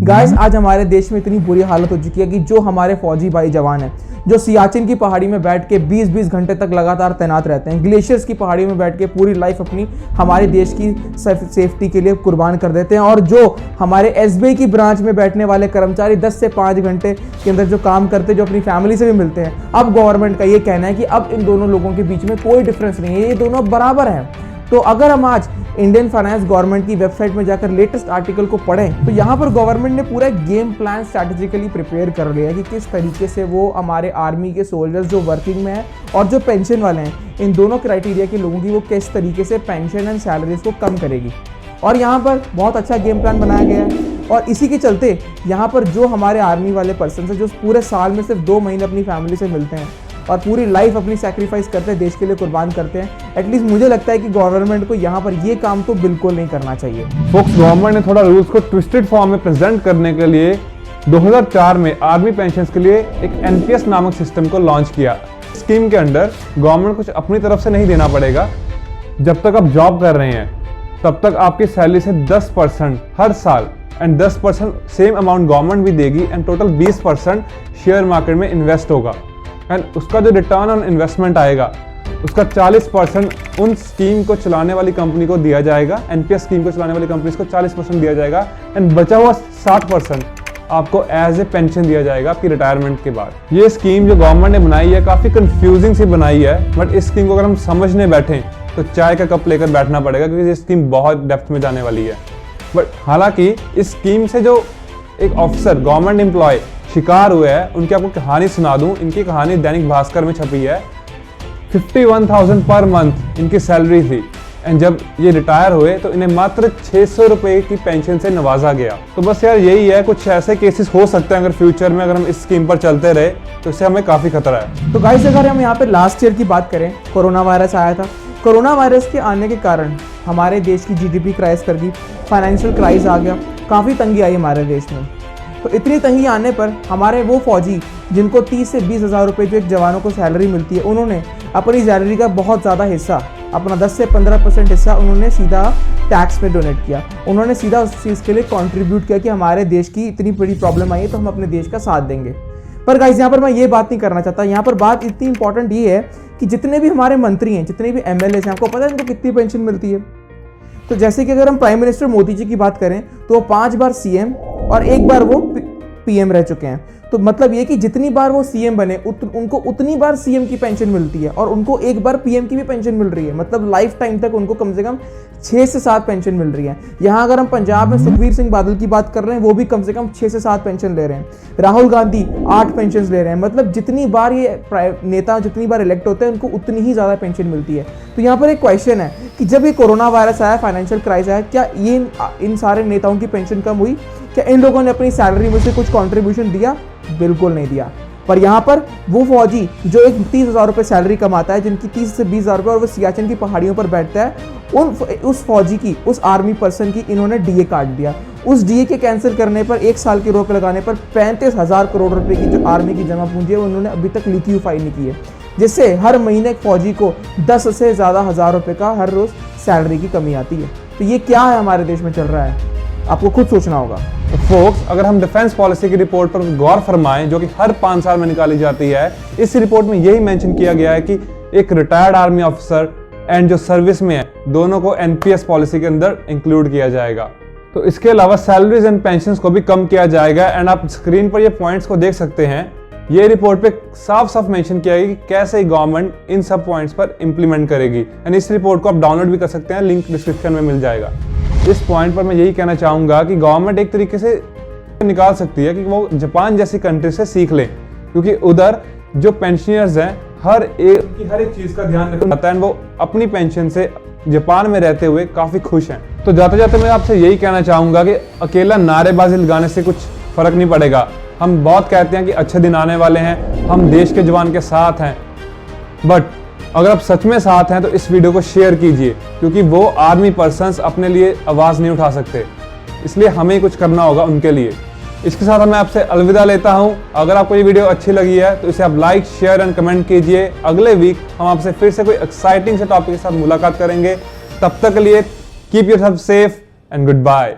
Guys आज हमारे देश में इतनी बुरी हालत हो चुकी है कि जो हमारे फौजी भाई जवान हैं, जो सियाचिन की पहाड़ी में बैठ के 20-20 घंटे तक लगातार तैनात रहते हैं, ग्लेशियर्स की पहाड़ी में बैठ के पूरी लाइफ अपनी हमारे देश की सेफ्टी के लिए कुर्बान कर देते हैं, और जो हमारे एसबीआई की ब्रांच में बैठने वाले कर्मचारी 10 से 5 घंटे के अंदर जो काम करते हैं, जो अपनी फैमिली से भी मिलते हैं, अब गवर्नमेंट का ये कहना है कि अब इन दोनों लोगों के बीच में कोई डिफरेंस नहीं है, ये दोनों बराबर हैं। तो अगर हम आज इंडियन फाइनेंस गवर्नमेंट की वेबसाइट में जाकर लेटेस्ट आर्टिकल को पढ़ें तो यहाँ पर गवर्नमेंट ने पूरा गेम प्लान स्ट्रैटेजिकली प्रिपेयर कर लिया है कि किस तरीके से वो हमारे आर्मी के सोल्जर्स जो वर्किंग में हैं और जो पेंशन वाले हैं, इन दोनों क्राइटेरिया के लोगों की वो किस तरीके से पेंशन एंड सैलरीज को कम करेगी। और यहाँ पर बहुत अच्छा गेम प्लान बनाया गया है, और इसी के चलते यहाँ पर जो हमारे आर्मी वाले पर्सन है जो पूरे साल में सिर्फ 2 महीने अपनी फैमिली से मिलते हैं और पूरी लाइफ अपनी सैक्रिफाइस करते हैं, देश के लिए कुर्बान करते हैं, एटलीस्ट मुझे लगता है कि गवर्नमेंट को यहाँ पर ये काम तो बिल्कुल नहीं करना चाहिए। फोक्स, गवर्नमेंट ने थोड़ा रूल्स को ट्विस्टेड फॉर्म में प्रेजेंट करने के लिए 2004 में आर्मी पेंशन्स के लिए एक एनपीएस नामक सिस्टम को लॉन्च किया। स्कीम के अंडर गवर्नमेंट कुछ अपनी तरफ से नहीं देना पड़ेगा। जब तक आप जॉब कर रहे हैं तब तक आपकी सैलरी से 10% हर साल एंड 10% सेम अमाउंट गवर्नमेंट भी देगी एंड टोटल 20% शेयर मार्केट में इन्वेस्ट होगा, एंड उसका जो रिटर्न ऑन इन्वेस्टमेंट आएगा उसका 40% उन स्कीम को चलाने वाली कंपनी को दिया जाएगा। एनपीएस स्कीम को चलाने वाली कंपनी को 40% दिया जाएगा एंड बचा हुआ 60% आपको एज ए पेंशन दिया जाएगा आपकी रिटायरमेंट के बाद। ये स्कीम जो गवर्नमेंट ने बनाई है काफ़ी कंफ्यूजिंग सी बनाई है, बट इस स्कीम को अगर हम समझने बैठें तो चाय का कप लेकर बैठना पड़ेगा, क्योंकि ये स्कीम बहुत डेप्थ में जाने वाली है। बट हालांकि इस स्कीम से जो एक ऑफिसर गवर्नमेंट एम्प्लॉय शिकार हुए हैं उनकी आपको कहानी सुना दूं। इनकी कहानी दैनिक भास्कर में छपी है। 51,000 पर मंथ इनकी सैलरी थी, एंड जब ये रिटायर हुए तो इन्हें मात्र 600 रुपए की पेंशन से नवाजा गया। तो बस यार यही है, कुछ ऐसे केसेस हो सकते हैं अगर फ्यूचर में अगर हम इस स्कीम पर चलते रहे तो इससे हमें काफी खतरा है। तो गाइस अगर हम यहाँ पे लास्ट ईयर की बात करें, कोरोना वायरस आया था। कोरोना वायरस के आने के कारण हमारे देश की जीडीपी क्राइस कर गई, फाइनेंशियल क्राइस आ गया, काफ़ी तंगी आई हमारे देश में। तो इतनी तंगी आने पर हमारे वो फौजी जिनको 30 से 20 हज़ार रुपये जो एक जवानों को सैलरी मिलती है, उन्होंने अपनी सैलरी का बहुत ज़्यादा हिस्सा, अपना 10 से 15% हिस्सा उन्होंने सीधा टैक्स में डोनेट किया। उन्होंने सीधा उस चीज़ के लिए कंट्रीब्यूट किया कि हमारे देश की इतनी बड़ी प्रॉब्लम आई है तो हम अपने देश का साथ देंगे। पर गाइस यहाँ पर मैं ये बात नहीं करना चाहता। यहाँ पर बात इतनी इंपॉर्टेंट ये है कि जितने भी हमारे मंत्री हैं, जितने भी एमएलए हैं, आपको पता है इनको कितनी पेंशन मिलती है? तो जैसे कि अगर हम प्राइम मिनिस्टर मोदी जी की बात करें तो वो 5 बार सीएम और 1 बार वो पीएम रह चुके हैं। तो मतलब ये कि जितनी बार वो सीएम बने उनको उतनी बार सीएम की पेंशन मिलती है, और उनको 1 बार पीएम की भी पेंशन मिल रही है। मतलब लाइफ टाइम तक उनको कम से कम 6 से 7 पेंशन मिल रही है। यहाँ अगर हम पंजाब में सुखबीर सिंह बादल की बात कर रहे हैं, वो भी कम से कम 6 से 7 पेंशन ले रहे हैं। राहुल गांधी 8 पेंशन ले रहे हैं। मतलब जितनी बार ये नेता जितनी बार इलेक्ट होते हैं उनको उतनी ही ज़्यादा पेंशन मिलती है। तो यहाँ पर एक क्वेश्चन है कि जब ये कोरोना वायरस आया, फाइनेंशियल क्राइसिस आया, क्या ये इन सारे नेताओं की पेंशन कम हुई? क्या इन लोगों ने अपनी सैलरी में से कुछ कंट्रीब्यूशन दिया? बिल्कुल नहीं दिया। पर यहाँ पर वो फौजी जो एक 30 हज़ार रुपये सैलरी कमाता है, जिनकी 30 से 20 हज़ार रुपये, और वो सियाचिन की पहाड़ियों पर बैठता है, उस फौजी की, उस आर्मी पर्सन की इन्होंने डीए काट दिया। उस डीए के कैंसिल करने पर, 1 साल की रोक लगाने पर 35,000 करोड़ रुपए की जो आर्मी की जमा पूंजी है उन्होंने अभी तक लिक्विफाई नहीं की है, जिससे हर महीने एक फौजी को 10 से ज़्यादा हज़ार रुपये का हर रोज़ सैलरी की कमी आती है। तो ये क्या है हमारे देश में चल रहा है, आपको खुद सोचना होगा। तो फोक्स, अगर हम डिफेंस पॉलिसी की रिपोर्ट पर गौर फरमाएं जो कि हर 5 साल में निकाली जाती है, इस रिपोर्ट में यही मेंशन किया गया है कि एक रिटायर्ड आर्मी ऑफिसर एंड जो सर्विस में है दोनों को एनपीएस पॉलिसी के अंदर इंक्लूड किया जाएगा। तो इसके अलावा सैलरीज एंड पेंशंस को भी कम किया जाएगा, एंड आप स्क्रीन पर ये पॉइंट्स को देख सकते हैं। ये रिपोर्ट पे साफ साफ मेंशन किया गया कि कैसे गवर्नमेंट इन सब पॉइंट्स पर इंप्लीमेंट करेगी, एंड इस रिपोर्ट को आप डाउनलोड भी कर सकते हैं, लिंक डिस्क्रिप्शन में मिल जाएगा। इस पॉइंट पर मैं यही कहना चाहूँगा कि गवर्नमेंट एक तरीके से निकाल सकती है कि वो जापान जैसी कंट्री से सीख लें, क्योंकि उधर जो पेंशनर्स हैं हर एक चीज़ का ध्यान रखता है, वो अपनी पेंशन से जापान में रहते हुए काफ़ी खुश हैं। तो जाते जाते मैं आपसे यही कहना चाहूँगा कि अकेला नारेबाजी लगाने से कुछ फ़र्क नहीं पड़ेगा। हम बहुत कहते हैं कि अच्छे दिन आने वाले हैं, हम देश के जवान के साथ हैं, बट अगर आप सच में साथ हैं तो इस वीडियो को शेयर कीजिए, क्योंकि वो आर्मी पर्सन्स अपने लिए आवाज़ नहीं उठा सकते, इसलिए हमें कुछ करना होगा उनके लिए। इसके साथ मैं आपसे अलविदा लेता हूं। अगर आपको ये वीडियो अच्छी लगी है तो इसे आप लाइक, शेयर एंड कमेंट कीजिए। अगले वीक हम आपसे फिर से कोई एक्साइटिंग से टॉपिक के साथ मुलाकात करेंगे। तब तक के लिए keep yourself safe and good bye.